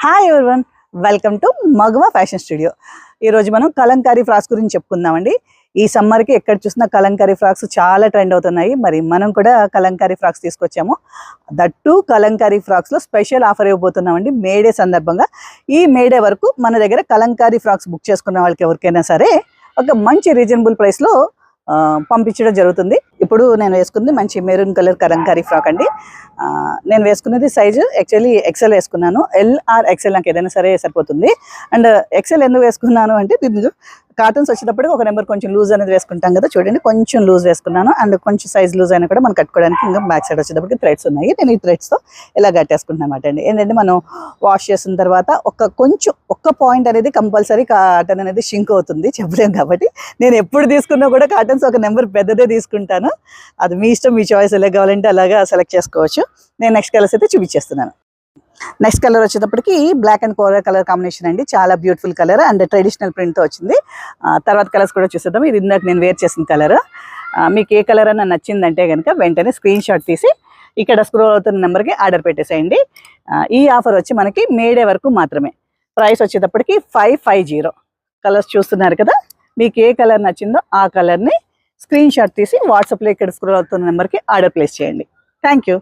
Hi everyone, welcome to Magava fashion studio. ఈరోజు మనం Kalamkari frocks గురించి చెప్పుకుందామండి. ఈ సమ్మర్కి ఎక్కడ చూసినా కలంకారీ ఫ్రాక్స్ చాలా ట్రెండ్ అవుతున్నాయి. మరి మనం కూడా కలంకారీ ఫ్రాక్స్ తీసుకొచ్చాము. దట్టు కలంకారీ ఫ్రాక్స్లో స్పెషల్ ఆఫర్ ఇవ్వబోతున్నామండి మేడే సందర్భంగా. ఈ మేడే వరకు మన దగ్గర కలంకారీ ఫ్రాక్స్ బుక్ చేసుకున్న వాళ్ళకి ఎవరికైనా సరే ఒక మంచి రీజనబుల్ ప్రైస్లో పంపించడం జరుగుతుంది. ఇప్పుడు నేను వేసుకుంది మంచి మెరూన్ కలర్ కలంకారీ ఫ్రాక్ అండి. నేను వేసుకున్నది సైజు యాక్చువల్లీ ఎక్సెల్ వేసుకున్నాను. ఎల్ ఆర్ ఎక్సెల్ నాకు ఏదైనా సరే సరిపోతుంది. అండ్ ఎక్సెల్ ఎందుకు వేసుకున్నాను అంటే దీనికి కాటన్స్ వచ్చేటప్పుడు ఒక నెంబర్ కొంచెం లూజ్ అనేది వేసుకుంటాం కదా, చూడండి కొంచెం లూజ్ వేసుకున్నాను. అండ్ కొంచెం సైజ్ లూజ్ అయినా కూడా మనం కట్టుకోవడానికి ఇంకా బ్యాక్ సైడ్ వచ్చేటప్పటికి థ్రెడ్స్ ఉన్నాయి. నేను ఈ థ్రెడ్స్తో ఇలా కట్టేసుకుంటున్నాను అనమాట అండి. ఏంటంటే మనం వాష్ చేసిన తర్వాత ఒక్క పాయింట్ అనేది కంపల్సరీ కాటన్ అనేది షింక్ అవుతుంది, చెప్పలేము. కాబట్టి నేను ఎప్పుడు తీసుకున్నా కూడా కాటన్స్ ఒక నెంబర్ పెద్దదే తీసుకుంటాను. అది మీ ఇష్టం, మీ చాయిస్ ఎలా కావాలంటే అలాగా సెలెక్ట్ చేసుకోవచ్చు. నేను నెక్స్ట్ కలర్స్ అయితే చూపించేస్తున్నాను. నెక్స్ట్ కలర్ వచ్చేటప్పటికి black and kora colour combination అండి. చాలా బ్యూటిఫుల్ కలర్ అండ్ ట్రెడిషనల్ ప్రింట్తో వచ్చింది. తర్వాత కలర్స్ కూడా చూసేద్దాం. ఇది ఇందాక నేను వేర్ చేసిన కలర్. మీకు ఏ కలర్ అన్నా నచ్చిందంటే కనుక వెంటనే స్క్రీన్ షాట్ తీసి ఇక్కడ స్క్రోల్ అవుతున్న నెంబర్కి ఆర్డర్ పెట్టేసేయండి. ఈ ఆఫర్ వచ్చి మనకి మేడే వరకు మాత్రమే. ప్రైస్ వచ్చేటప్పటికి 550. కలర్స్ చూస్తున్నారు కదా, మీకు ఏ కలర్ నచ్చిందో ఆ కలర్ని స్క్రీన్ షాట్ తీసి వాట్సాప్లో ఇక్కడ స్క్రోల్ అవుతున్న నెంబర్కి ఆర్డర్ ప్లేస్ చేయండి. Thank you.